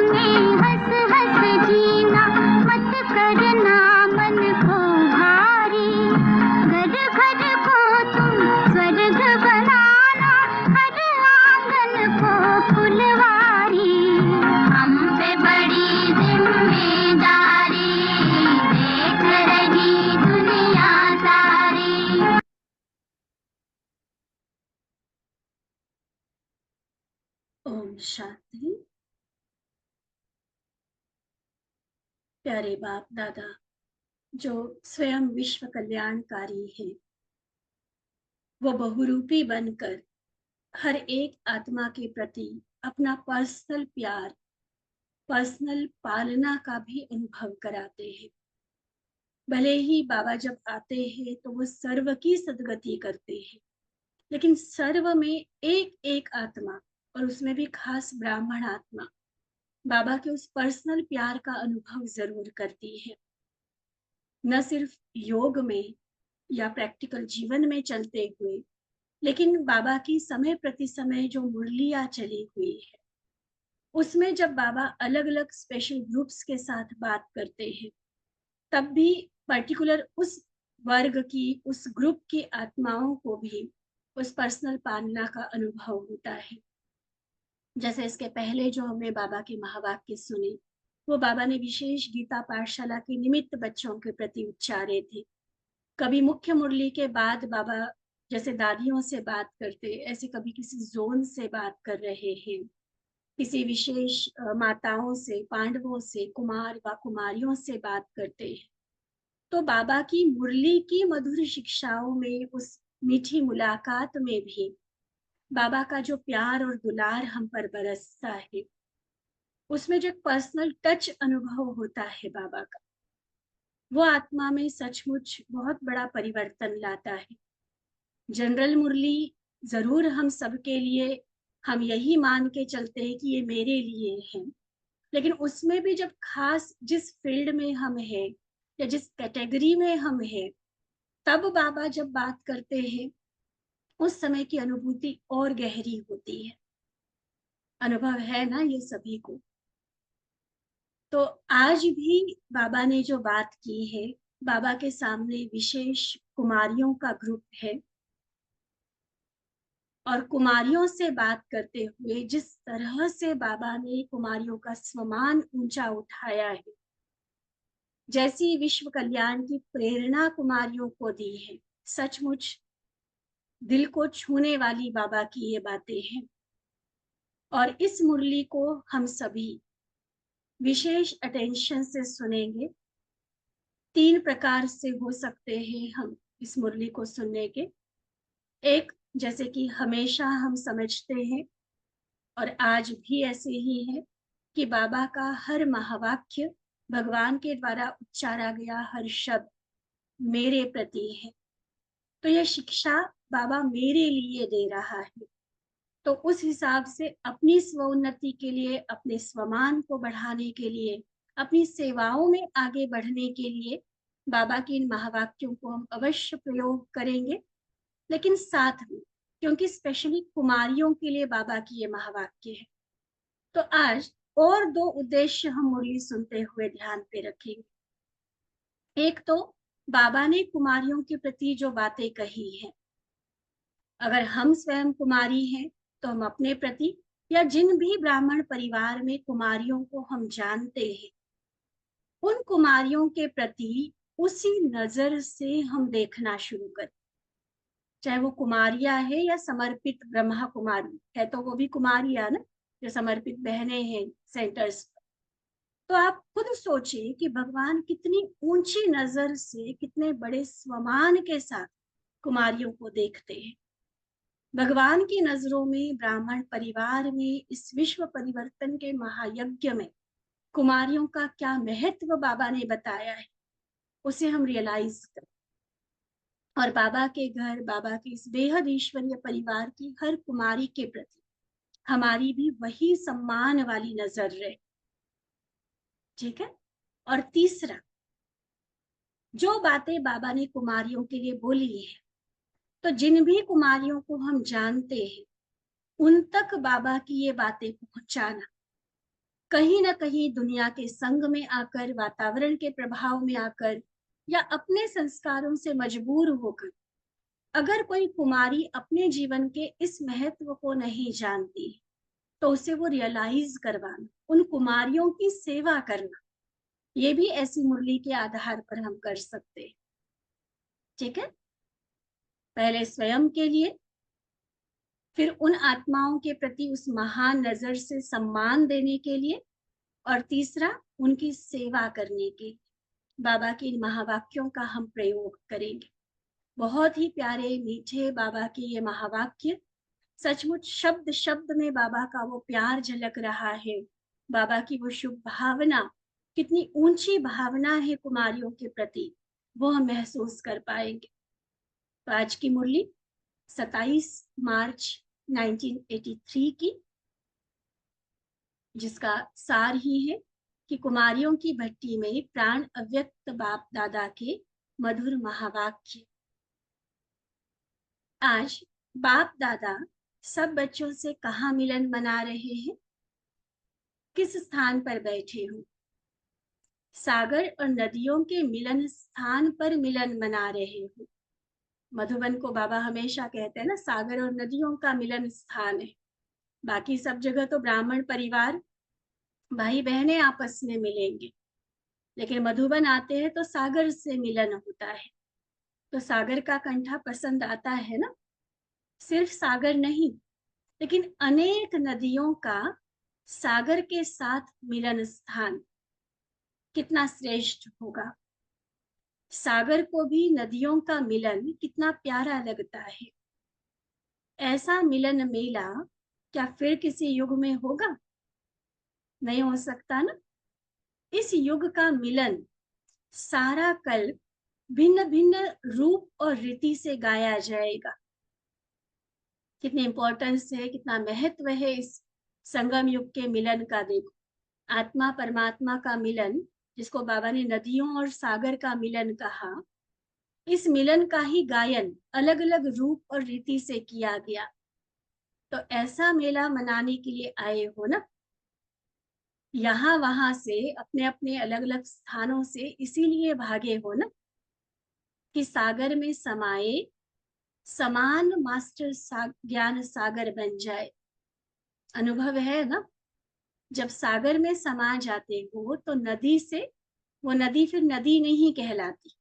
में हंस हंस जीना, मत करना मन को भारी। घर घर को तुम स्वर्ग बनाना, हर आंगन को फुलवारी। हम पे बड़ी जिम्मेदारी, देख रही दुनिया सारी। ओम शांति। प्यारे बाप दादा जो स्वयं विश्व कल्याणकारी है, वो बहुरूपी बनकर हर एक आत्मा के प्रति अपना पर्सनल प्यार, पर्सनल पालना का भी अनुभव कराते हैं। भले ही बाबा जब आते हैं तो वो सर्व की सद्गति करते हैं, लेकिन सर्व में एक एक आत्मा, और उसमें भी खास ब्राह्मण आत्मा, बाबा के उस पर्सनल प्यार का अनुभव जरूर करती है। न सिर्फ योग में या प्रैक्टिकल जीवन में चलते हुए, लेकिन बाबा की समय प्रति समय जो मुरलियां चली हुई है, उसमें जब बाबा अलग अलग स्पेशल ग्रुप्स के साथ बात करते हैं, तब भी पर्टिकुलर उस वर्ग की, उस ग्रुप की आत्माओं को भी उस पर्सनल पालना का अनुभव होता है। जैसे इसके पहले जो हमने बाबा के महावाक्य सुने, वो बाबा ने विशेष गीता पाठशाला के निमित्त बच्चों के प्रति उच्चारे थे। कभी मुख्य मुरली के बाद बाबा जैसे दादियों से बात करते, ऐसे कभी किसी जोन से बात कर रहे हैं, किसी विशेष माताओं से, पांडवों से, कुमार व कुमारियों से बात करते हैं। तो बाबा की मुरली की मधुर शिक्षाओं में, उस मीठी मुलाकात में भी बाबा का जो प्यार और दुलार हम पर बरसता है, उसमें जो एक पर्सनल टच अनुभव होता है बाबा का, वो आत्मा में सचमुच बहुत बड़ा परिवर्तन लाता है। जनरल मुरली जरूर हम सबके लिए, हम यही मान के चलते हैं कि ये मेरे लिए है, लेकिन उसमें भी जब खास जिस फील्ड में हम हैं या जिस कैटेगरी में हम हैं, तब बाबा जब बात करते हैं, उस समय की अनुभूति और गहरी होती है। अनुभव है ना ये सभी को। तो आज भी बाबा ने जो बात की है, बाबा के सामने विशेष कुमारियों का ग्रुप है, और कुमारियों से बात करते हुए जिस तरह से बाबा ने कुमारियों का स्वमान ऊंचा उठाया है, जैसी विश्व कल्याण की प्रेरणा कुमारियों को दी है, सचमुच दिल को छूने वाली बाबा की ये बातें हैं। और इस मुरली को हम सभी विशेष अटेंशन से सुनेंगे। 3 प्रकार से हो सकते हैं हम इस मुरली को सुनने के। एक, जैसे कि हमेशा हम समझते हैं और आज भी ऐसे ही है, कि बाबा का हर महावाक्य, भगवान के द्वारा उच्चारा गया हर शब्द मेरे प्रति है। तो यह शिक्षा बाबा मेरे लिए दे रहा है। तो उस हिसाब से अपनी स्वोन्नति के लिए, अपने स्वमान को बढ़ाने के लिए, अपनी सेवाओं में आगे बढ़ने के लिए बाबा के इन महावाक्यों को हम अवश्य प्रयोग करेंगे। लेकिन साथ में, क्योंकि स्पेशली कुमारियों के लिए बाबा की ये महावाक्य है, तो आज और 2 उद्देश्य हम मुरली सुनते हुए ध्यान पे रखेंगे। एक तो बाबा ने कुमारियों के प्रति जो बातें कही हैं, अगर हम स्वयं कुमारी हैं तो हम अपने प्रति, या जिन भी ब्राह्मण परिवार में कुमारियों को हम जानते हैं, उन कुमारियों के प्रति उसी नजर से हम देखना शुरू करें। चाहे वो कुमारियां है या समर्पित ब्रह्मा कुमारी है, तो वो भी कुमारियां ना, जो समर्पित बहनें हैं सेंटर्स पर। तो आप खुद सोचिए कि भगवान कितनी ऊंची नजर से, कितने बड़े स्वमान के साथ कुमारियों को देखते हैं। भगवान की नजरों में, ब्राह्मण परिवार में, इस विश्व परिवर्तन के महायज्ञ में कुमारियों का क्या महत्व बाबा ने बताया है, उसे हम रियलाइज करें। और बाबा के घर, बाबा के इस बेहद ईश्वरीय परिवार की हर कुमारी के प्रति हमारी भी वही सम्मान वाली नजर रहे। ठीक है। और तीसरा, जो बातें बाबा ने कुमारियों के लिए बोली है, तो जिन भी कुमारियों को हम जानते हैं, उन तक बाबा की ये बातें पहुंचाना। कहीं ना कहीं दुनिया के संग में आकर, वातावरण के प्रभाव में आकर, या अपने संस्कारों से मजबूर होकर, अगर कोई कुमारी अपने जीवन के इस महत्व को नहीं जानती, तो उसे वो रियलाइज करवाना, उन कुमारियों की सेवा करना, ये भी ऐसी मुरली के आधार पर हम कर सकते हैं। ठीक है, पहले स्वयं के लिए, फिर उन आत्माओं के प्रति उस महान नजर से सम्मान देने के लिए, और तीसरा उनकी सेवा करने के लिए बाबा के इन महावाक्यों का हम प्रयोग करेंगे। बहुत ही प्यारे मीठे बाबा के ये महावाक्य, सचमुच शब्द शब्द में बाबा का वो प्यार झलक रहा है, बाबा की वो शुभ भावना, कितनी ऊंची भावना है कुमारियों के प्रति, वो हम महसूस कर पाएंगे। तो आज की मुरली 27 मार्च 1983 की, जिसका सार ही है कि कुमारियों की भट्टी में प्राण अव्यक्त बाप दादा के मधुर महावाक्य। आज बाप दादा सब बच्चों से कहाँ मिलन मना रहे हैं, किस स्थान पर बैठे हो? सागर और नदियों के मिलन स्थान पर मिलन मना रहे हो। मधुबन को बाबा हमेशा कहते हैं ना, सागर और नदियों का मिलन स्थान है। बाकी सब जगह तो ब्राह्मण परिवार, भाई बहनें आपस में मिलेंगे, लेकिन मधुबन आते हैं तो सागर से मिलन होता है। तो सागर का कंठा पसंद आता है ना? सिर्फ सागर नहीं, लेकिन अनेक नदियों का सागर के साथ मिलन स्थान कितना श्रेष्ठ होगा। सागर को भी नदियों का मिलन कितना प्यारा लगता है। ऐसा मिलन मेला क्या फिर किसी युग में होगा? नहीं हो सकता ना। इस युग का मिलन सारा कल भिन्न भिन्न रूप और रीति से गाया जाएगा। कितनी इंपॉर्टेंस है, कितना महत्व है इस संगम युग के मिलन का। देखो, आत्मा परमात्मा का मिलन, जिसको बाबा ने नदियों और सागर का मिलन कहा, इस मिलन का ही गायन अलग अलग रूप और रीति से किया गया। तो ऐसा मेला मनाने के लिए आए हो ना, यहाँ वहां से, अपने अपने अलग अलग स्थानों से इसीलिए भागे हो ना, कि सागर में समाये समान मास्टर ज्ञान सागर बन जाए। अनुभव है ना, जब सागर में समा जाते हो तो नदी से, वो नदी फिर नदी नहीं कहलाती।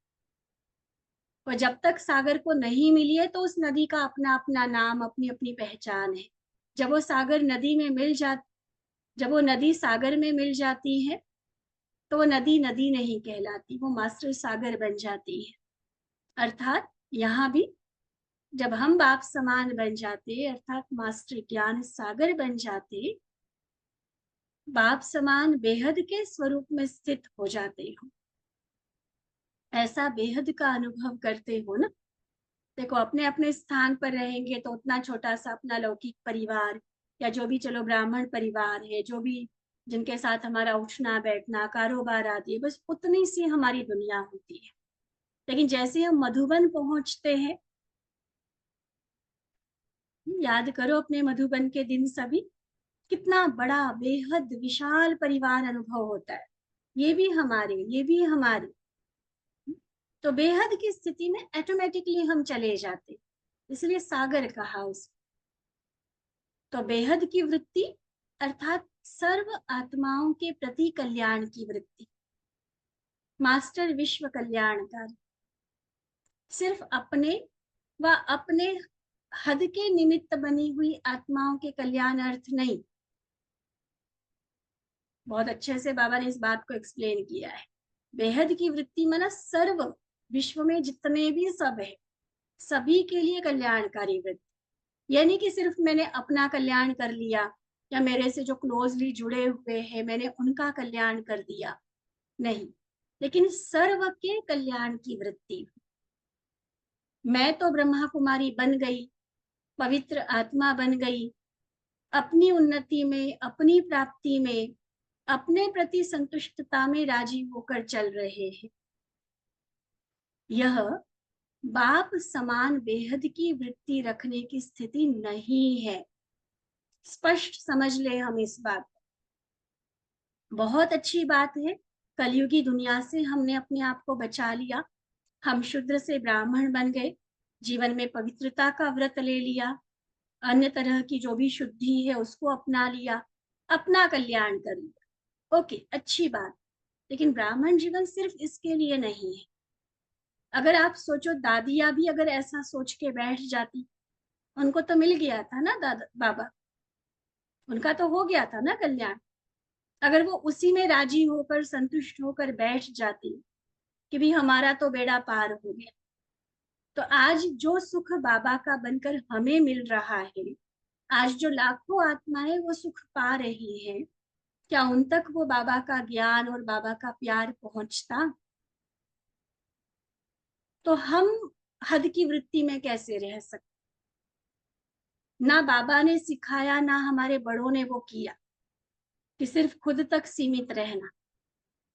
और जब तक सागर को नहीं मिली है तो उस नदी का अपना अपना नाम, अपनी अपनी पहचान है। जब वो सागर नदी में मिल जा जब वो नदी सागर में मिल जाती है तो वो नदी नदी नहीं कहलाती, वो मास्टर सागर बन जाती है। अर्थात यहाँ भी जब हम बाप समान बन जाते, अर्थात मास्टर ज्ञान सागर बन जाते, बाप समान बेहद के स्वरूप में स्थित हो जाते हो, ऐसा बेहद का अनुभव करते हो ना। देखो, अपने अपने स्थान पर रहेंगे तो उतना छोटा सा अपना लौकिक परिवार, या जो भी चलो ब्राह्मण परिवार है, जो भी जिनके साथ हमारा उठना बैठना, कारोबार आदि, बस उतनी सी हमारी दुनिया होती है। लेकिन जैसे हम मधुबन पहुंचते हैं, याद करो अपने मधुबन के दिन सभी, कितना बड़ा बेहद विशाल परिवार अनुभव होता है। ये भी हमारे, ये भी हमारे। तो बेहद की स्थिति में ऑटोमेटिकली हम चले जाते, इसलिए सागर कहा उसको। तो बेहद की वृत्ति अर्थात सर्व आत्माओं के प्रति कल्याण की वृत्ति, मास्टर विश्व कल्याणकारी। सिर्फ अपने व अपने हद के निमित्त बनी हुई आत्माओं के कल्याण अर्थ नहीं। बहुत अच्छे से बाबा ने इस बात को एक्सप्लेन किया है। बेहद की वृत्ति माना सर्व विश्व में जितने भी सब है, सभी के लिए कल्याणकारी वृत्ति। यानी कि सिर्फ मैंने अपना कल्याण कर लिया, या मेरे से जो क्लोजली जुड़े हुए हैं मैंने उनका कल्याण कर दिया, नहीं, लेकिन सर्व के कल्याण की वृत्ति। मैं तो ब्रह्मा कुमारी बन गई, पवित्र आत्मा बन गई, अपनी उन्नति में, अपनी प्राप्ति में, अपने प्रति संतुष्टता में राजी होकर चल रहे हैं। यह बाप समान बेहद की वृत्ति रखने की स्थिति नहीं है। स्पष्ट समझ ले हम इस बात को। बहुत अच्छी बात है, कलयुगी दुनिया से हमने अपने आप को बचा लिया, हम शूद्र से ब्राह्मण बन गए, जीवन में पवित्रता का व्रत ले लिया, अन्य तरह की जो भी शुद्धि है उसको अपना लिया, अपना कल्याण कर लिया। ओके, अच्छी बात। लेकिन ब्राह्मण जीवन सिर्फ इसके लिए नहीं है। अगर आप सोचो, दादियां भी अगर ऐसा सोच के बैठ जाती, उनको तो मिल गया था ना दादा बाबा, उनका तो हो गया था ना कल्याण। अगर वो उसी में राजी होकर संतुष्ट होकर बैठ जाती कि भी हमारा तो बेड़ा पार हो गया, तो आज जो सुख बाबा का बनकर हमें मिल रहा है, आज जो लाखों आत्माएं वो सुख पा रही हैं, क्या उन तक वो बाबा का ज्ञान और बाबा का प्यार पहुंचता? तो हम हद की वृत्ति में कैसे रह सकते? ना बाबा ने सिखाया, ना हमारे बड़ों ने वो किया कि सिर्फ खुद तक सीमित रहना।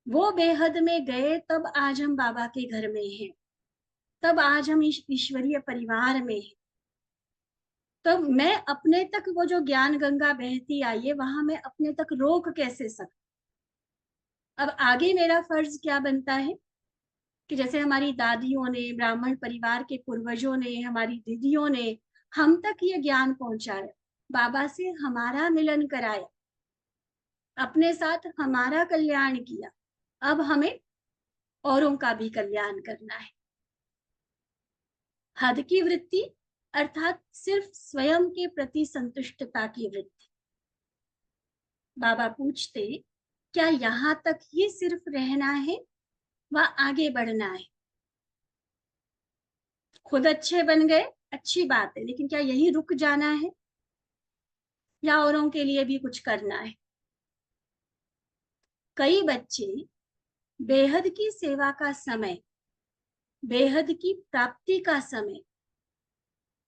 वो बेहद में गए, तब आज हम बाबा के घर में हैं, तब आज हम ईश्वरीय परिवार में हैं। तो मैं अपने तक वो जो ज्ञान गंगा बहती आई है, वहां मैं अपने तक रोक कैसे सकती? अब आगे मेरा फर्ज क्या बनता है कि जैसे हमारी दादियों ने, ब्राह्मण परिवार के पूर्वजों ने, हमारी दीदियों ने हम तक ये ज्ञान पहुंचाया, बाबा से हमारा मिलन कराया, अपने साथ हमारा कल्याण किया, अब हमें औरों का भी कल्याण करना है। हद की वृत्ति अर्थात सिर्फ स्वयं के प्रति संतुष्टता की वृत्ति। बाबा पूछते, क्या यहां तक ही सिर्फ रहना है व आगे बढ़ना है? खुद अच्छे बन गए, अच्छी बात है, लेकिन क्या यही रुक जाना है या औरों के लिए भी कुछ करना है? कई बच्चे बेहद की सेवा का समय, बेहद की प्राप्ति का समय,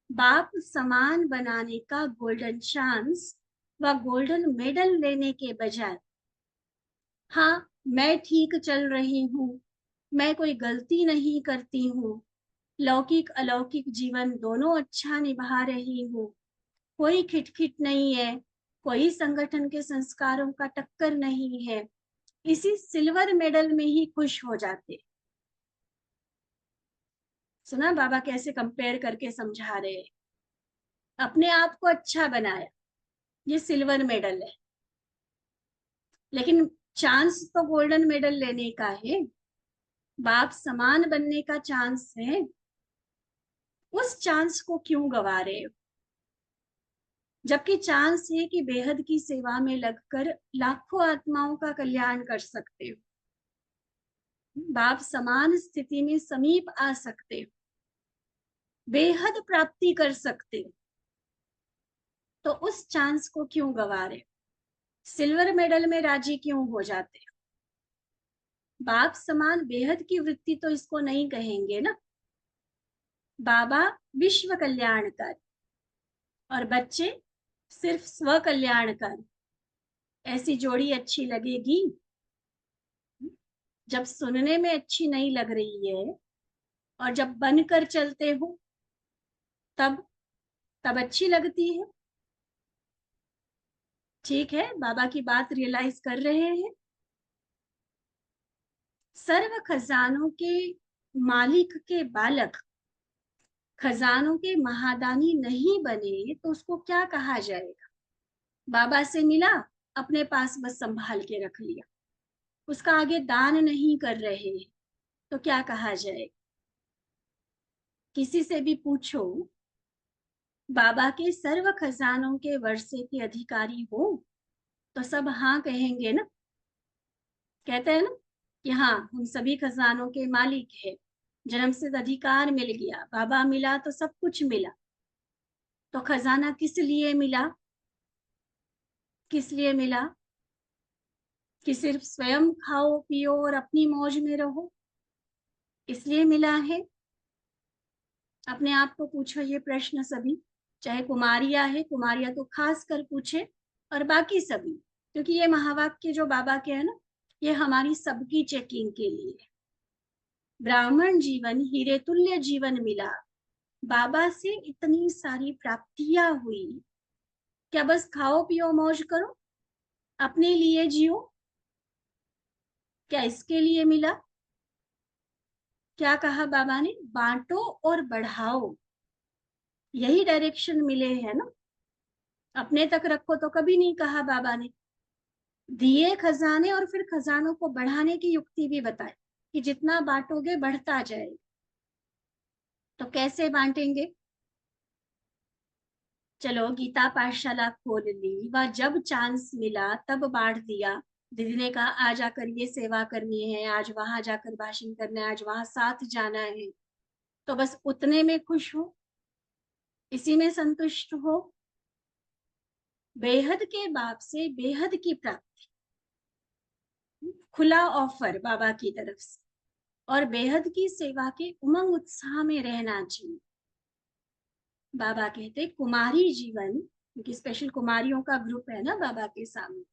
बाप समान बनाने का गोल्डन चांस व गोल्डन मेडल लेने के बजाय, हाँ मैं ठीक चल रही हूँ, मैं कोई गलती नहीं करती हूँ, लौकिक अलौकिक जीवन दोनों अच्छा निभा रही हूँ, कोई खिटखिट नहीं है, कोई संगठन के संस्कारों का टक्कर नहीं है, इसी सिल्वर मेडल में ही खुश हो जाते। सुना बाबा कैसे कंपेयर करके समझा रहे हैं? अपने आप को अच्छा बनाया, ये सिल्वर मेडल है, लेकिन चांस तो गोल्डन मेडल लेने का है, बाप समान बनने का चांस है। उस चांस को क्यों गवा रहे हो? जबकि चांस है कि बेहद की सेवा में लगकर लाखों आत्माओं का कल्याण कर सकते हो, बाप समान स्थिति में समीप आ सकते हो, बेहद प्राप्ति कर सकते हो, तो उस चांस को क्यों गवा रहे हो? सिल्वर मेडल में राजी क्यों हो जाते हो? बाप समान बेहद की वृत्ति तो इसको नहीं कहेंगे ना। बाबा विश्व कल्याणकारी और बच्चे सिर्फ स्व कल्याणकारी, ऐसी जोड़ी अच्छी लगेगी? जब सुनने में अच्छी नहीं लग रही है और जब बनकर चलते हो तब तब अच्छी लगती है। ठीक है, बाबा की बात रियलाइज कर रहे हैं। सर्व खजानों के मालिक के बालक खजानों के महादानी नहीं बने तो उसको क्या कहा जाएगा? बाबा से मिला, अपने पास बस संभाल के रख लिया, उसका आगे दान नहीं कर रहे, तो क्या कहा जाएगा? किसी से भी पूछो, बाबा के सर्व खजानों के वर्षे के अधिकारी हो, तो सब हाँ कहेंगे ना। कहते हैं ना कि हाँ, हम सभी खजानों के मालिक है, जन्म से अधिकार मिल गया, बाबा मिला तो सब कुछ मिला। तो खजाना किस लिए मिला? किस लिए मिला? कि सिर्फ स्वयं खाओ पियो और अपनी मौज में रहो, इसलिए मिला है? अपने आप को पूछो ये प्रश्न सभी, चाहे कुमारिया है, कुमारिया तो खास कर पूछे, और बाकी सभी, क्योंकि ये महावाक्य जो बाबा के है ना, ये हमारी सबकी चेकिंग के लिए है। ब्राह्मण जीवन हीरे तुल्य जीवन मिला, बाबा से इतनी सारी प्राप्तियां हुई, क्या बस खाओ पियो मौज करो, अपने लिए जियो? क्या इसके लिए मिला? क्या कहा बाबा ने? बांटो और बढ़ाओ, यही डायरेक्शन मिले है ना। अपने तक रखो तो कभी नहीं कहा बाबा ने। दिए खजाने और फिर खजानों को बढ़ाने की युक्ति भी बताई कि जितना बांटोगे बढ़ता जाएगा। तो कैसे बांटेंगे? चलो गीता पाठशाला खोल ली, वह जब चांस मिला तब बांट दिया। दीदी ने कहा आज आकर ये सेवा करनी है, आज वहां जाकर भाषण करना है, आज वहां साथ जाना है, तो बस उतने में खुश हो, इसी में संतुष्ट हो। बेहद के बाप से बेहद की प्राप्ति, खुला ऑफर बाबा की तरफ से, और बेहद की सेवा के उमंग उत्साह में रहना चाहिए। बाबा कहते कुमारी जीवन, क्योंकि स्पेशल कुमारियों का ग्रुप है ना बाबा के सामने,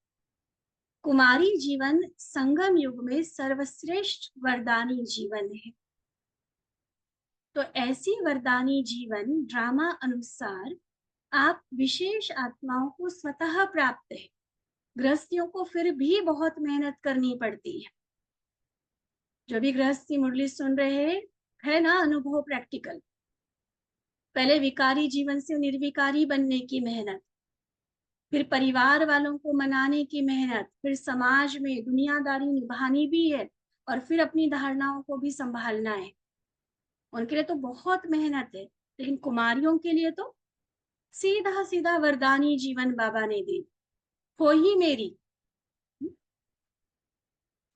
कुमारी जीवन संगम युग में सर्वश्रेष्ठ वरदानी जीवन है। तो ऐसी वरदानी जीवन ड्रामा अनुसार आप विशेष आत्माओं को स्वतः प्राप्त है। गृहस्थियों को फिर भी बहुत मेहनत करनी पड़ती है। जो भी गृहस्थी मुरली सुन रहे है ना, अनुभव प्रैक्टिकल, पहले विकारी जीवन से निर्विकारी बनने की मेहनत, फिर परिवार वालों को मनाने की मेहनत, फिर समाज में दुनियादारी निभानी भी है, और फिर अपनी धारणाओं को भी संभालना है। उनके लिए तो बहुत मेहनत है, लेकिन कुमारियों के लिए तो सीधा सीधा वरदानी जीवन बाबा ने दी, हो ही मेरी।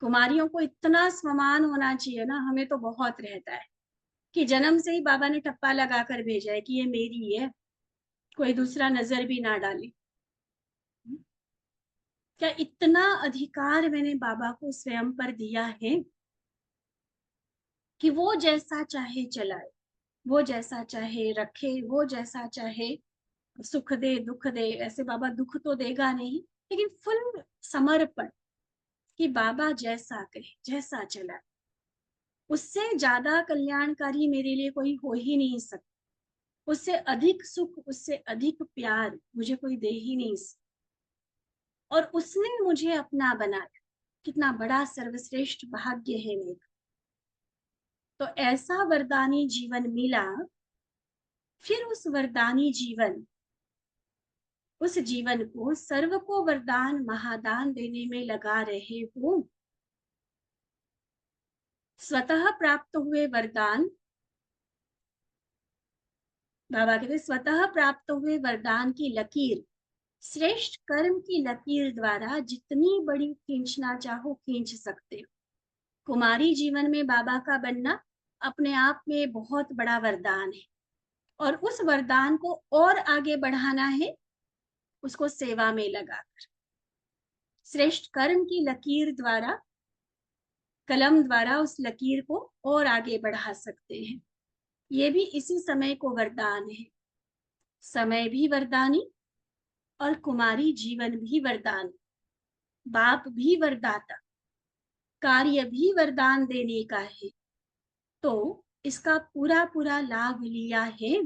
कुमारियों को इतना सम्मान होना चाहिए ना, हमें तो बहुत रहता है कि जन्म से ही बाबा ने ठप्पा लगा कर भेजा है कि ये मेरी है, कोई दूसरा नजर भी ना डाले। क्या इतना अधिकार मैंने बाबा को स्वयं पर दिया है कि वो जैसा चाहे चलाए, वो जैसा चाहे रखे, वो जैसा चाहे सुख दे दुख दे। ऐसे बाबा दुख तो देगा नहीं, लेकिन फुल समर्पण कि बाबा जैसा कहे जैसा चलाए, उससे ज्यादा कल्याणकारी मेरे लिए कोई हो ही नहीं सकता। उससे अधिक सुख, उससे अधिक प्यार मुझे कोई दे ही नहीं सकता। और उसने मुझे अपना बनाया, कितना बड़ा सर्वश्रेष्ठ भाग्य है मेरा। तो ऐसा वरदानी जीवन मिला, फिर उस वरदानी जीवन, उस जीवन को सर्व को वरदान महादान देने में लगा रहे हो। स्वतः प्राप्त हुए वरदान, बाबा कहते स्वतः प्राप्त हुए वरदान की लकीर श्रेष्ठ कर्म की लकीर द्वारा जितनी बड़ी खींचना चाहो खींच सकते हो। कुमारी जीवन में बाबा का बनना अपने आप में बहुत बड़ा वरदान है, और उस वरदान को और आगे बढ़ाना है, उसको सेवा में लगाकर श्रेष्ठ कर्म की लकीर द्वारा, कलम द्वारा उस लकीर को और आगे बढ़ा सकते हैं। ये भी इसी समय को वरदान है। समय भी वरदानी और कुमारी जीवन भी वरदान, बाप भी वरदाता, कार्य भी वरदान देने का है। तो इसका पूरा पूरा लाभ लिया है।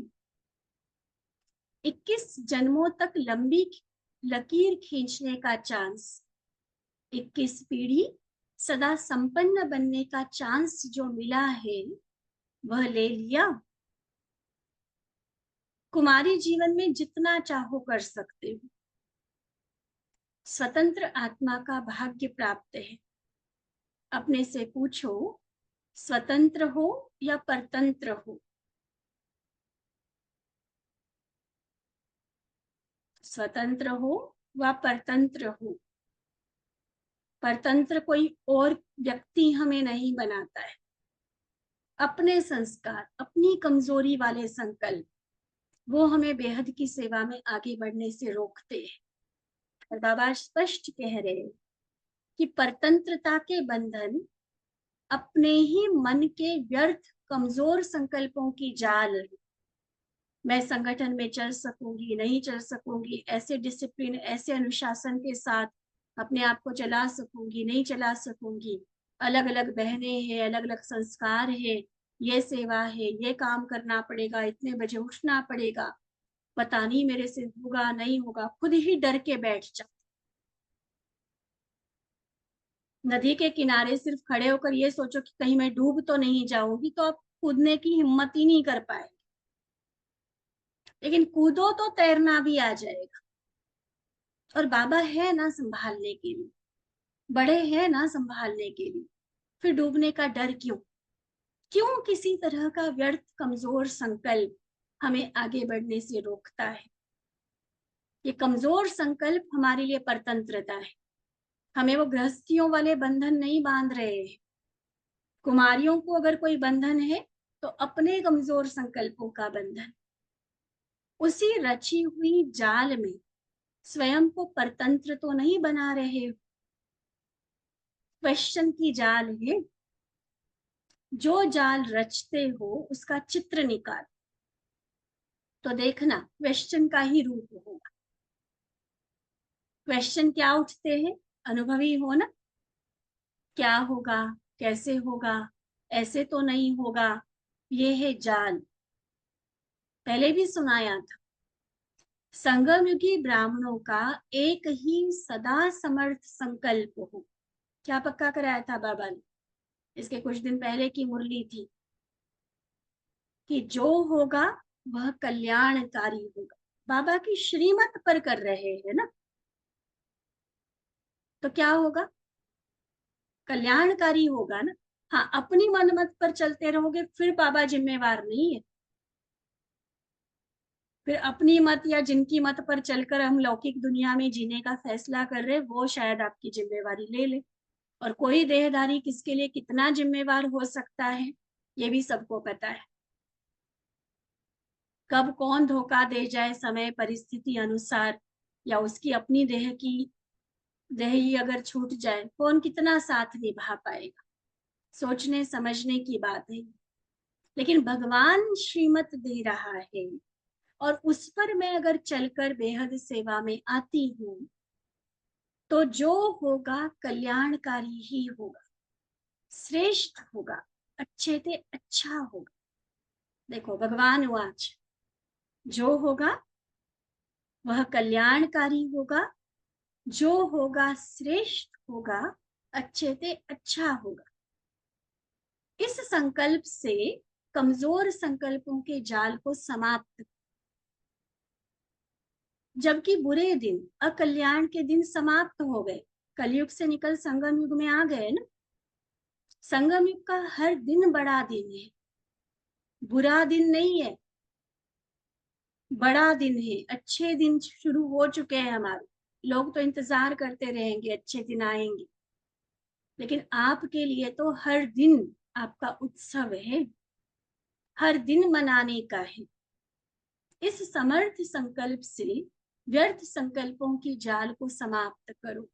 21 जन्मों तक लंबी लकीर खींचने का चांस, 21 पीढ़ी सदा संपन्न बनने का चांस जो मिला है वह ले लिया। कुमारी जीवन में जितना चाहो कर सकते हो। स्वतंत्र आत्मा का भाग्य प्राप्त है। अपने से पूछो, स्वतंत्र हो या परतंत्र हो? स्वतंत्र हो व परतंत्र हो। परतंत्र कोई और व्यक्ति हमें नहीं बनाता है, अपने संस्कार, अपनी कमजोरी वाले संकल्प, वो हमें बेहद की सेवा में आगे बढ़ने से रोकते हैं। और बाबा स्पष्ट कह रहे हैं कि परतंत्रता के बंधन अपने ही मन के व्यर्थ कमजोर संकल्पों की जाल है। मैं संगठन में चल सकूंगी, नहीं चल सकूंगी, ऐसे डिसिप्लिन, ऐसे अनुशासन के साथ अपने आप को चला सकूंगी, नहीं चला सकूंगी, अलग अलग बहनें हैं, अलग अलग संस्कार है, ये सेवा है, ये काम करना पड़ेगा, इतने बजे उठना पड़ेगा, पता नहीं मेरे से होगा नहीं होगा, खुद ही डर के बैठ जाओ। नदी के किनारे सिर्फ खड़े होकर ये सोचो कि कहीं मैं डूब तो नहीं जाऊंगी, तो आप कूदने की हिम्मत ही नहीं कर पाए। लेकिन कूदो तो तैरना भी आ जाएगा। और बाबा है ना संभालने के लिए, बड़े हैं ना संभालने के लिए। फिर डूबने का डर क्यों? क्यों किसी तरह का व्यर्थ कमजोर संकल्प हमें आगे बढ़ने से रोकता है? ये कमजोर संकल्प हमारे लिए परतंत्रता है। हमें वो गृहस्थियों वाले बंधन नहीं बांध रहे हैं। कुमारियों को अगर कोई बंधन है तो अपने कमजोर संकल्पों का बंधन। उसी रची हुई जाल में स्वयं को परतंत्र तो नहीं बना रहे। क्वेश्चन की जाल है। जो जाल रचते हो उसका चित्र निकाल, तो देखना क्वेश्चन का ही रूप होगा। क्वेश्चन क्या उठते हैं? अनुभवी हो ना, क्या होगा, कैसे होगा, ऐसे तो नहीं होगा। ये है जाल। पहले भी सुनाया था। संगम युगी ब्राह्मणों का एक ही सदा समर्थ संकल्प हो। क्या पक्का कराया था बाबा ने? इसके कुछ दिन पहले की मुरली थी कि जो होगा वह कल्याणकारी होगा। बाबा की श्रीमत पर कर रहे हैं ना, तो क्या होगा? कल्याणकारी होगा ना। हाँ, अपनी मनमत पर चलते रहोगे फिर बाबा जिम्मेवार नहीं है। फिर अपनी मत या जिनकी मत पर चलकर हम लौकिक दुनिया में जीने का फैसला कर रहे, वो शायद आपकी जिम्मेवारी ले ले। और कोई देहधारी किसके लिए कितना जिम्मेवार हो सकता है, ये भी सबको पता है। कब कौन धोखा दे जाए समय परिस्थिति अनुसार, या उसकी अपनी देह ही अगर छूट जाए, कौन कितना साथ निभा पाएगा? सोचने समझने की बात है। लेकिन भगवान श्रीमत दे रहा है, और उस पर मैं अगर चलकर बेहद सेवा में आती हूँ, तो जो होगा कल्याणकारी ही होगा, श्रेष्ठ होगा, अच्छे से अच्छा होगा। देखो, भगवान वाच, जो होगा वह कल्याणकारी होगा, जो होगा श्रेष्ठ होगा, अच्छे से अच्छा होगा। इस संकल्प से कमजोर संकल्पों के जाल को समाप्त। जबकि बुरे दिन, अकल्याण के दिन समाप्त हो गए, कलयुग से निकल संगम युग में आ गए ना। संगम युग का हर दिन बड़ा दिन है, बुरा दिन नहीं है, बड़ा दिन है। अच्छे दिन शुरू हो चुके हैं हमारे। लोग तो इंतजार करते रहेंगे अच्छे दिन आएंगे, लेकिन आपके लिए तो हर दिन आपका उत्सव है, हर दिन मनाने का है। इस समर्थ संकल्प से व्यर्थ संकल्पों की जाल को समाप्त करो।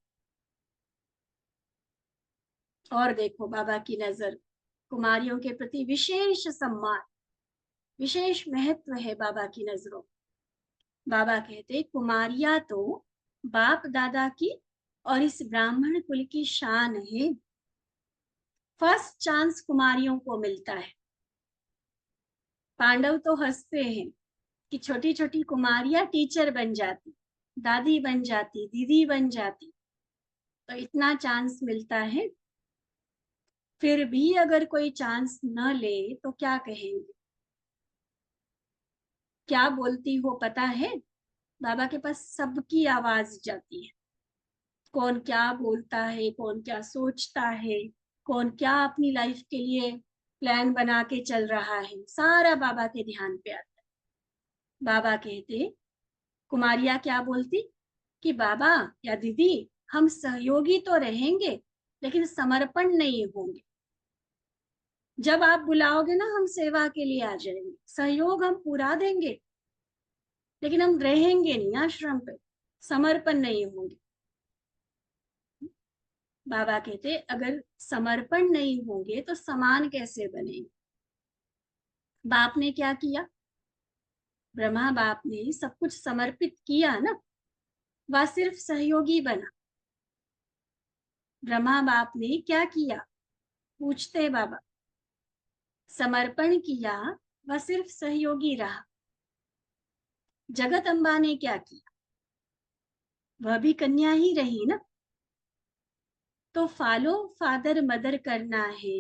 और देखो, बाबा की नजर कुमारियों के प्रति विशेष सम्मान, विशेष महत्व है बाबा की नजरों। बाबा कहते, कुमारियां तो बाप दादा की और इस ब्राह्मण कुल की शान है। फर्स्ट चांस कुमारियों को मिलता है। पांडव तो हंसते हैं कि छोटी छोटी कुमारियां टीचर बन जाती, दादी बन जाती, दीदी बन जाती, तो इतना चांस मिलता है। फिर भी अगर कोई चांस न ले तो क्या कहेंगे? क्या बोलती हो पता है? बाबा के पास सबकी आवाज जाती है। कौन क्या बोलता है, कौन क्या सोचता है, कौन क्या अपनी लाइफ के लिए प्लान बना के चल रहा है, सारा बाबा के ध्यान पे आता है। बाबा कहते, कुमारियां क्या बोलती कि बाबा या दीदी, हम सहयोगी तो रहेंगे लेकिन समर्पण नहीं होंगे। जब आप बुलाओगे ना, हम सेवा के लिए आ जाएंगे, सहयोग हम पूरा देंगे, लेकिन हम रहेंगे नहीं आश्रम पे, समर्पण नहीं होंगे। बाबा कहते, अगर समर्पण नहीं होंगे तो समान कैसे बनेंगे? बाप ने क्या किया? ब्रह्मा बाप ने सब कुछ समर्पित किया ना, वह सिर्फ सहयोगी बना। ब्रह्मा बाप ने क्या किया? पूछते बाबा। समर्पण किया, वह सिर्फ सहयोगी रहा। जगत अम्बा ने क्या किया? वह भी कन्या ही रही ना। तो फॉलो फादर मदर करना है,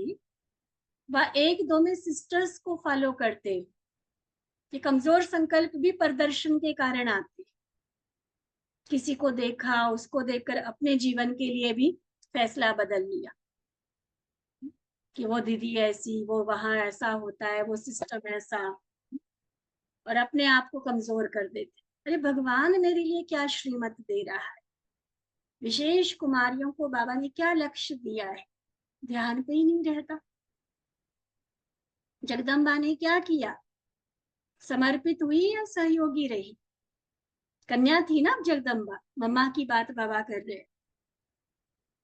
वह एक दो में सिस्टर्स को फॉलो करते हो। ये कमजोर संकल्प भी प्रदर्शन के कारण आते, किसी को देखा, उसको देखकर अपने जीवन के लिए भी फैसला बदल लिया कि वो दीदी ऐसी, वो वहां ऐसा होता है, वो सिस्टम ऐसा, और अपने आप को कमजोर कर देते। अरे भगवान मेरे लिए क्या श्रीमत दे रहा है, विशेष कुमारियों को बाबा ने क्या लक्ष्य दिया है, ध्यान पे ही नहीं रहता। जगदम्बा ने क्या किया, समर्पित हुई या सहयोगी रही? कन्या थी ना जगदम्बा, मम्मा की बात बाबा कर रहे हैं।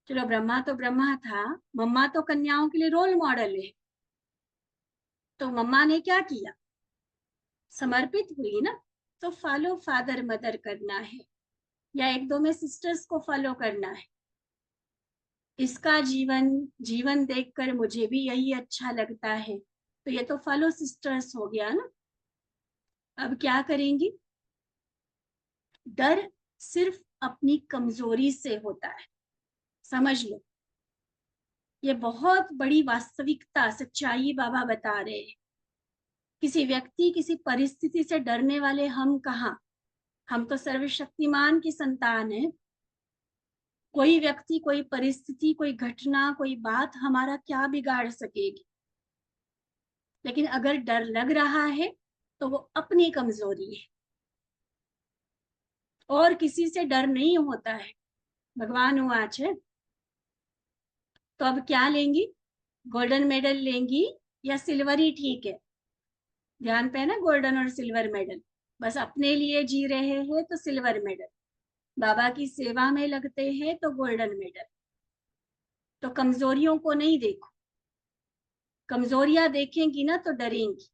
चलो ब्रह्मा तो ब्रह्मा था, मम्मा तो कन्याओं के लिए रोल मॉडल है। तो मम्मा ने क्या किया, समर्पित हुई ना। तो फॉलो फादर मदर करना है, या एक दो में सिस्टर्स को फॉलो करना है। इसका जीवन जीवन देखकर मुझे भी यही अच्छा लगता है, तो ये तो फॉलो सिस्टर्स हो गया ना। अब क्या करेंगी? डर सिर्फ अपनी कमजोरी से होता है, समझ लो। ये बहुत बड़ी वास्तविकता, सच्चाई बाबा बता रहे हैं। किसी व्यक्ति, किसी परिस्थिति से डरने वाले हम कहाँ, हम तो सर्वशक्तिमान की संतान है। कोई व्यक्ति, कोई परिस्थिति, कोई घटना, कोई बात हमारा क्या बिगाड़ सकेगी? लेकिन अगर डर लग रहा है तो वो अपनी कमजोरी है, और किसी से डर नहीं होता है। भगवान वाच है। तो अब क्या लेंगी, गोल्डन मेडल लेंगी या सिल्वर ही ठीक है? ध्यान पे है ना, गोल्डन और सिल्वर मेडल। बस अपने लिए जी रहे हैं तो सिल्वर मेडल, बाबा की सेवा में लगते हैं तो गोल्डन मेडल। तो कमजोरियों को नहीं देखो, कमजोरियां देखेंगी ना तो डरेंगी।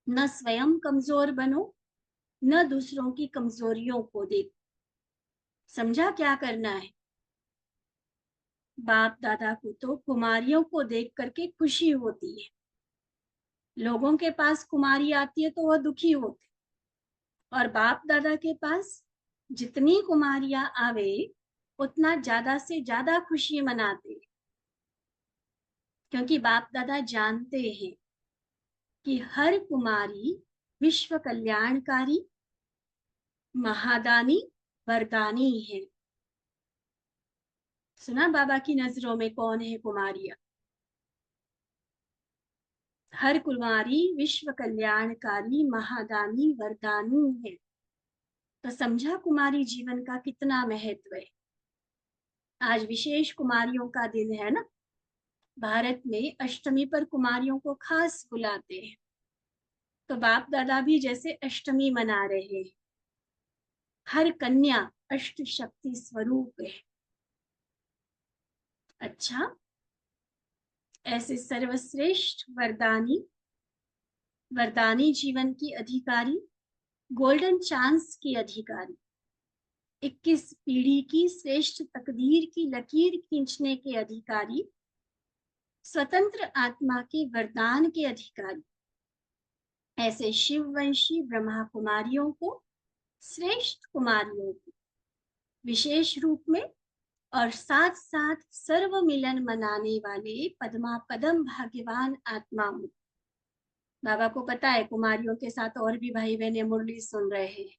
न स्वयं कमजोर बनो, न दूसरों की कमजोरियों को देखो। समझा क्या करना है? बाप दादा को तो कुमारियों को देख करके खुशी होती है, लोगों के पास कुमारी आती है तो वह दुखी होते, और बाप दादा के पास जितनी कुमारियां आवे उतना ज्यादा से ज्यादा खुशी मनाते, क्योंकि बाप दादा जानते हैं कि हर कुमारी विश्व कल्याणकारी, महादानी, वरदानी है। सुना बाबा की नजरों में कौन है कुमारियां? हर कुमारी विश्व कल्याणकारी, महादानी, वरदानी है। तो समझा कुमारी जीवन का कितना महत्व है। आज विशेष कुमारियों का दिन है ना। भारत में अष्टमी पर कुमारियों को खास बुलाते हैं, तो बाप दादा भी जैसे अष्टमी मना रहे हैं। हर कन्या अष्ट शक्ति स्वरूप है। अच्छा, ऐसे सर्वश्रेष्ठ वरदानी, वरदानी जीवन की अधिकारी, गोल्डन चांस की अधिकारी, 21 पीढ़ी की श्रेष्ठ तकदीर की लकीर खींचने के अधिकारी, स्वतंत्र आत्मा के वरदान के अधिकारी, ऐसे शिववंशी ब्रह्मा कुमारियों को, श्रेष्ठ कुमारियों को विशेष रूप में, और साथ साथ सर्व मिलन मनाने वाले पद्मा पदम भाग्यवान आत्माओं। बाबा को पता है कुमारियों के साथ और भी भाई बहने मुरली सुन रहे हैं,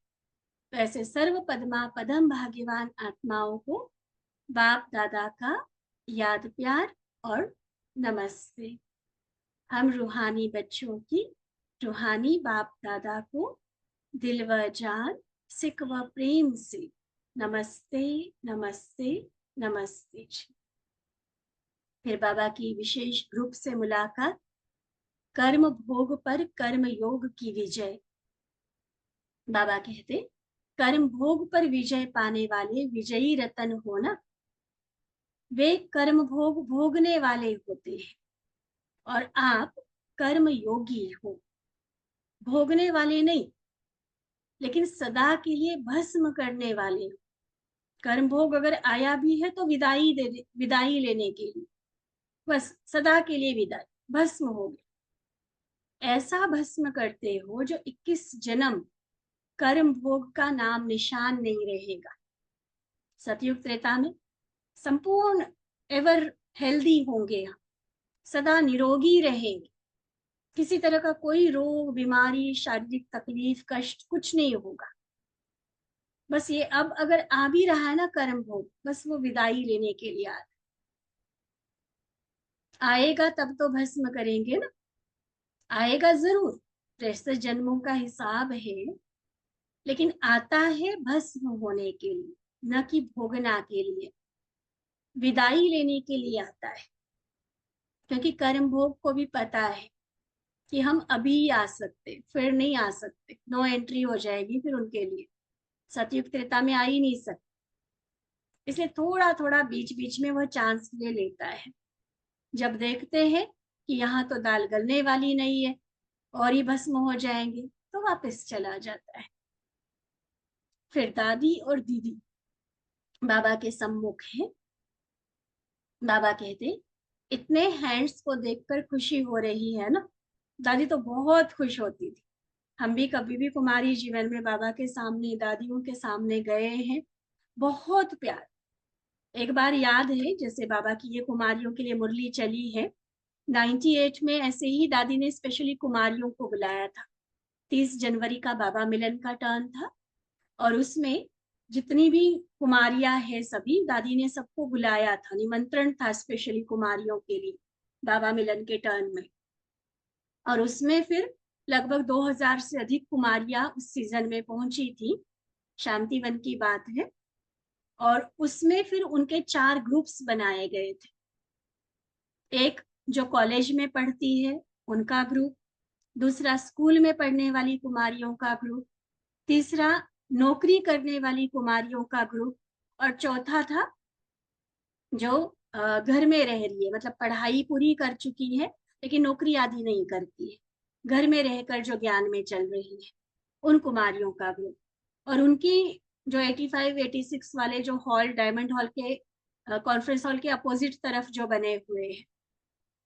तो ऐसे सर्व पद्मा पदम भाग्यवान आत्माओं को बाप दादा का याद प्यार और नमस्ते। हम रूहानी बच्चों की रूहानी बाप दादा को दिल व जान, सिक व प्रेम से नमस्ते नमस्ते नमस्ते। फिर बाबा की विशेष ग्रुप से मुलाकात, कर्म भोग पर कर्म योग की विजय। बाबा कहते, कर्म भोग पर विजय पाने वाले विजयी रतन हो ना, वे कर्म भोग भोगने वाले होते हैं, और आप कर्म योगी हो, भोगने वाले नहीं, लेकिन सदा के लिए भस्म करने वाले हो। कर्म भोग अगर आया भी है तो विदाई लेने के लिए, बस सदा के लिए विदाई, भस्म हो गए। ऐसा भस्म करते हो जो 21 जन्म कर्म भोग का नाम निशान नहीं रहेगा। सतयुग त्रेता में संपूर्ण एवर हेल्दी होंगे, सदा निरोगी रहेंगे, किसी तरह का कोई रोग बीमारी शारीरिक तकलीफ कष्ट कुछ नहीं होगा। बस ये अब अगर आ भी रहा है ना कर्म भोग, बस वो विदाई लेने के लिए आएगा, तब तो भस्म करेंगे ना, आएगा जरूर, 63 जन्मों का हिसाब है, लेकिन आता है भस्म होने के लिए, न कि भोगना के लिए, विदाई लेने के लिए आता है। क्योंकि कर्म भोग को भी पता है कि हम अभी आ सकते, फिर नहीं आ सकते, नो एंट्री हो जाएगी फिर उनके लिए, सतयुग त्रेता में आ ही नहीं सकते। इसलिए थोड़ा थोड़ा बीच बीच में वह चांस ले लेता है। जब देखते हैं कि यहाँ तो दाल गलने वाली नहीं है और ही भस्म हो जाएंगे, तो वापस चला जाता है। फिर दादी और दीदी बाबा के सम्मुख है। बाबा कहते, इतने हैंड्स को देखकर खुशी हो रही है ना। दादी तो बहुत खुश होती थी। हम भी कभी भी कुमारी जीवन में बाबा के सामने, दादियों के सामने गए हैं, बहुत प्यार। एक बार याद है, जैसे बाबा की ये कुमारियों के लिए मुरली चली है, 98 में ऐसे ही दादी ने स्पेशली कुमारियों को बुलाया था। 30 जनवरी का बाबा मिलन का टर्न था, और उसमें जितनी भी कुमारियां हैं सभी, दादी ने सबको बुलाया था, निमंत्रण था स्पेशली कुमारियों के लिए बाबा मिलन के टर्न में। और उसमें फिर लगभग 2000 से अधिक कुमारियां उस सीजन में पहुंची थी, शांतिवन की बात है। और उसमें फिर उनके 4 ग्रुप्स बनाए गए थे। एक जो कॉलेज में पढ़ती है उनका ग्रुप, दूसरा स्कूल में पढ़ने वाली कुमारियों का ग्रुप, तीसरा नौकरी करने वाली कुमारियों का ग्रुप, और चौथा था जो घर में रह रही है, मतलब पढ़ाई पूरी कर चुकी है लेकिन नौकरी आदि नहीं करती है, घर में रहकर जो ज्ञान में चल रही है, उन कुमारियों का ग्रुप। और उनकी जो 85 86 वाले जो हॉल, डायमंड हॉल के कॉन्फ्रेंस हॉल के अपोजिट तरफ जो बने हुए हैं,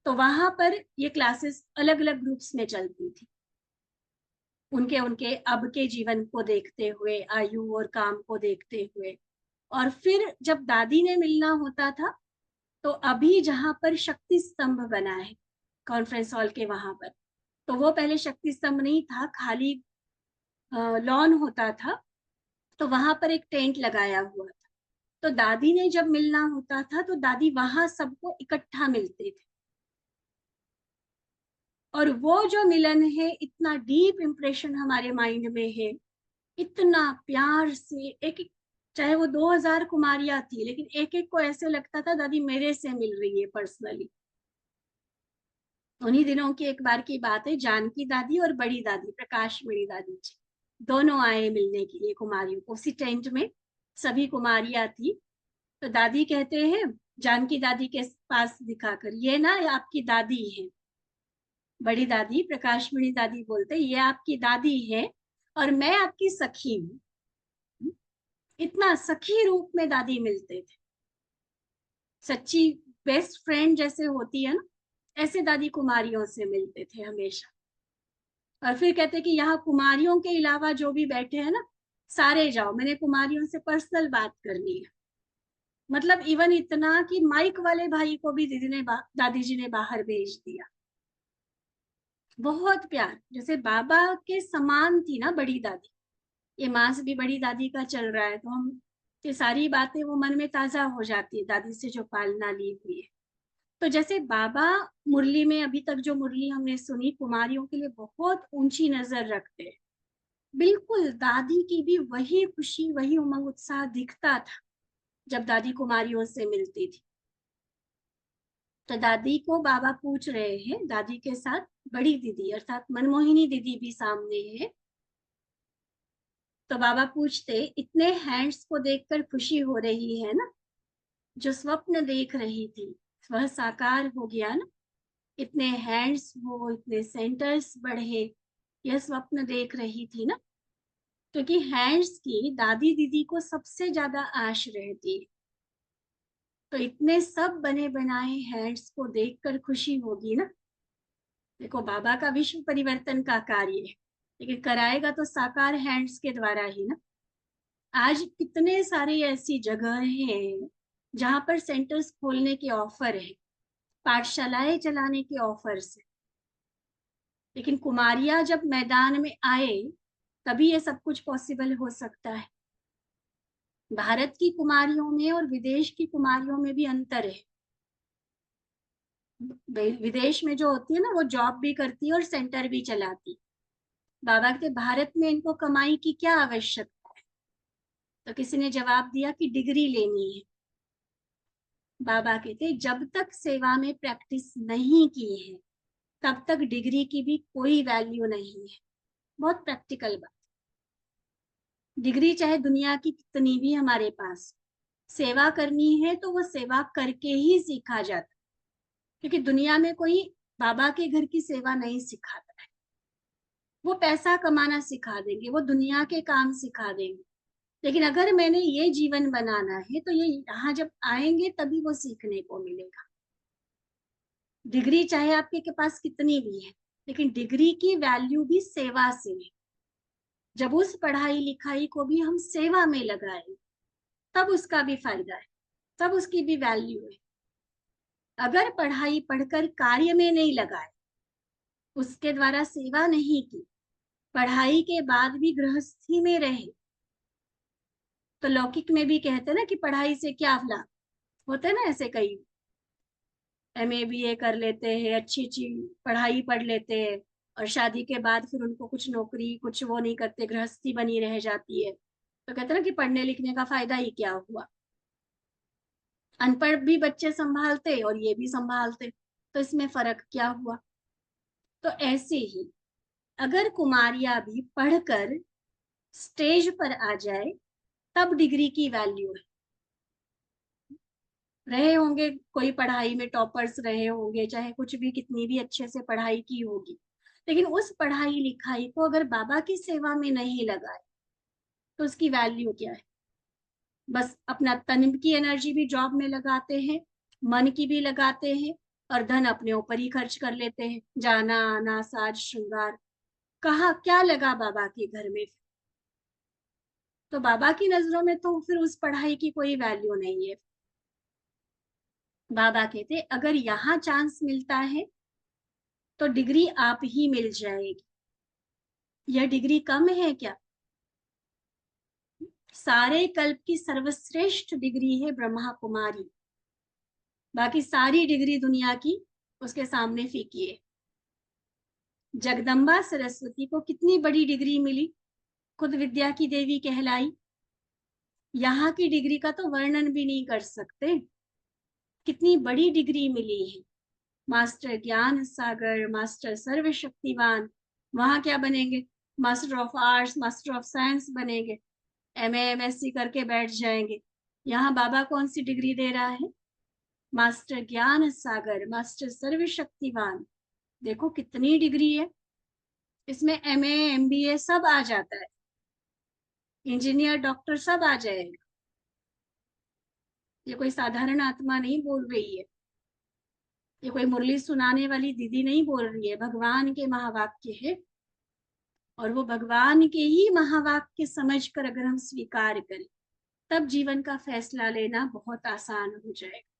तो वहां पर ये क्लासेस अलग अलग ग्रुप्स में चलती थी, उनके उनके अब के जीवन को देखते हुए, आयु और काम को देखते हुए। और फिर जब दादी ने मिलना होता था, तो अभी जहां पर शक्ति स्तंभ बना है कॉन्फ्रेंस हॉल के वहां पर, तो वो पहले शक्ति स्तंभ नहीं था, खाली लॉन होता था, तो वहां पर एक टेंट लगाया हुआ था। तो दादी ने जब मिलना होता था तो दादी वहां सबको इकट्ठा मिलते थे, और वो जो मिलन है, इतना डीप इम्प्रेशन हमारे माइंड में है, इतना प्यार से एक एक, चाहे वो 2000 कुमारियां थी, लेकिन एक एक को ऐसे लगता था दादी मेरे से मिल रही है पर्सनली। उन्हीं दिनों की एक बार की बात है, जानकी दादी और बड़ी दादी प्रकाश मणि दादी जी दोनों आए मिलने के लिए कुमारियों को, उसी टेंट में सभी कुमारियां थी। तो दादी कहते हैं जानकी दादी के पास दिखाकर, ये ना आपकी दादी है। बड़ी दादी प्रकाश मणि दादी बोलते, ये आपकी दादी है और मैं आपकी सखी हूँ। इतना सखी रूप में दादी मिलते थे, सच्ची बेस्ट फ्रेंड जैसे होती है ना, ऐसे दादी कुमारियों से मिलते थे हमेशा। और फिर कहते कि यहाँ कुमारियों के अलावा जो भी बैठे हैं ना, सारे जाओ, मैंने कुमारियों से पर्सनल बात करनी है। मतलब इवन इतना कि माइक वाले भाई को भी दीदी ने दादी जी ने बाहर भेज दिया। बहुत प्यार, जैसे बाबा के समान थी ना बड़ी दादी। ये मास भी बड़ी दादी का चल रहा है, तो हम ये सारी बातें वो मन में ताजा हो जाती है, दादी से जो पालना ली हुई है। तो जैसे बाबा मुरली में, अभी तक जो मुरली हमने सुनी, कुमारियों के लिए बहुत ऊंची नजर रखते हैं। बिल्कुल दादी की भी वही खुशी, वही उमंग उत्साह दिखता था जब दादी कुमारियों से मिलती थी। तो दादी को बाबा पूछ रहे हैं, दादी के साथ बड़ी दीदी अर्थात मनमोहिनी दीदी भी सामने है। तो बाबा पूछते, इतने हैंड्स को देखकर खुशी हो रही है ना, जो स्वप्न देख रही थी वह साकार हो गया ना। इतने हैंड्स हो, इतने सेंटर्स बढ़े, यह स्वप्न देख रही थी ना। क्योंकि हैंड्स की दादी दीदी को सबसे ज्यादा आश रहती है, तो इतने सब बने बनाए हैंड्स को देखकर खुशी होगी ना। देखो बाबा का विश्व परिवर्तन का कार्य है, लेकिन कराएगा तो साकार हैंड्स के द्वारा ही ना। आज कितने सारी ऐसी जगह हैं जहां पर सेंटर्स खोलने के ऑफर है, पाठशालाएं चलाने के ऑफर्स है, लेकिन कुमारियां जब मैदान में आए तभी ये सब कुछ पॉसिबल हो सकता है। भारत की कुमारियों में और विदेश की कुमारियों में भी अंतर है। विदेश में जो होती है ना, वो जॉब भी करती है और सेंटर भी चलाती। बाबा कहते भारत में इनको कमाई की क्या आवश्यकता है? तो किसी ने जवाब दिया कि डिग्री लेनी है। बाबा कहते जब तक सेवा में प्रैक्टिस नहीं की है तब तक डिग्री की भी कोई वैल्यू नहीं है। बहुत प्रैक्टिकल बात। डिग्री चाहे दुनिया की कितनी भी हमारे पास, सेवा करनी है तो वो सेवा करके ही सीखा जाता है, क्योंकि दुनिया में कोई बाबा के घर की सेवा नहीं सिखाता है। वो पैसा कमाना सिखा देंगे, वो दुनिया के काम सिखा देंगे, लेकिन अगर मैंने ये जीवन बनाना है तो ये यहाँ जब आएंगे तभी वो सीखने को मिलेगा। डिग्री चाहे आपके के पास कितनी भी है, लेकिन डिग्री की वैल्यू भी सेवा से है। जब उस पढ़ाई लिखाई को भी हम सेवा में लगाए तब उसका भी फायदा है, तब उसकी भी वैल्यू है। अगर पढ़ाई पढ़कर कार्य में नहीं लगाए, उसके द्वारा सेवा नहीं की, पढ़ाई के बाद भी गृहस्थी में रहे, तो लौकिक में भी कहते हैं ना कि पढ़ाई से क्या लाभ होते हैं ना, ऐसे कई MA BA कर लेते हैं, अच्छी अच्छी पढ़ाई पढ़ लेते हैं और शादी के बाद फिर उनको कुछ नौकरी कुछ वो नहीं करते, गृहस्थी बनी रह जाती है। तो कहते हैं ना कि पढ़ने लिखने का फायदा ही क्या हुआ। अनपढ़ भी बच्चे संभालते और ये भी संभालते, तो इसमें फर्क क्या हुआ। तो ऐसे ही अगर कुमारियां भी पढ़कर स्टेज पर आ जाए तब डिग्री की वैल्यू है। रहे होंगे कोई पढ़ाई में टॉपर्स रहे होंगे, चाहे कुछ भी कितनी भी अच्छे से पढ़ाई की होगी, लेकिन उस पढ़ाई लिखाई को अगर बाबा की सेवा में नहीं लगाए तो उसकी वैल्यू क्या है। बस अपना तन की एनर्जी भी जॉब में लगाते हैं, मन की भी लगाते हैं और धन अपने ऊपर ही खर्च कर लेते हैं, जाना आना साज श्रृंगार, कहाँ क्या लगा बाबा के घर में। तो बाबा की नजरों में तो फिर उस पढ़ाई की कोई वैल्यू नहीं है। बाबा कहते अगर यहाँ चांस मिलता है तो डिग्री आप ही मिल जाएगी। यह डिग्री कम है क्या? सारे कल्प की सर्वश्रेष्ठ डिग्री है ब्रह्मा कुमारी। बाकी सारी डिग्री दुनिया की उसके सामने फीकी है। जगदम्बा सरस्वती को कितनी बड़ी डिग्री मिली, खुद विद्या की देवी कहलाई। यहाँ की डिग्री का तो वर्णन भी नहीं कर सकते, कितनी बड़ी डिग्री मिली है। मास्टर ज्ञान सागर, मास्टर सर्वशक्तिवान, वहां क्या बनेंगे? Master of arts, master of science बनेंगे, MA MSc करके बैठ जाएंगे। यहाँ बाबा कौन सी डिग्री दे रहा है? मास्टर ज्ञान सागर, मास्टर सर्वशक्तिवान। देखो कितनी डिग्री है इसमें, MA MBA सब आ जाता है, इंजीनियर डॉक्टर सब आ जाएगा। ये कोई साधारण आत्मा नहीं बोल रही है, ये कोई मुरली सुनाने वाली दीदी नहीं बोल रही है, भगवान के महावाक्य है। और वो भगवान के ही महावाक्य समझकर अगर हम स्वीकार करें तब जीवन का फैसला लेना बहुत आसान हो जाएगा।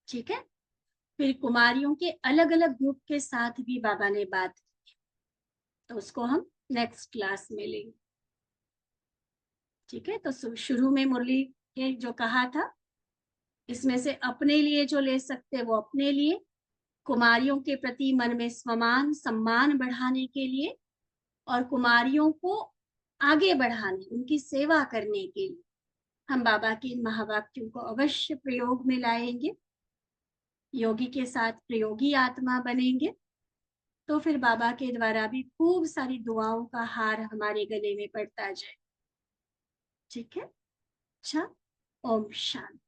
ठीक है। फिर कुमारियों के अलग अलग ग्रुप के साथ भी बाबा ने बात की, तो उसको हम नेक्स्ट क्लास में लेंगे। ठीक है। तो शुरू में मुरली के जो कहा था, इसमें से अपने लिए जो ले सकते वो अपने लिए, कुमारियों के प्रति मन में स्वमान सम्मान बढ़ाने के लिए और कुमारियों को आगे बढ़ाने, उनकी सेवा करने के लिए हम बाबा के इन महावाक्यों को अवश्य प्रयोग में लाएंगे। योगी के साथ प्रयोगी आत्मा बनेंगे तो फिर बाबा के द्वारा भी खूब सारी दुआओं का हार हमारे गले में पड़ता जाए। ठीक है। अच्छा, ओम शांति।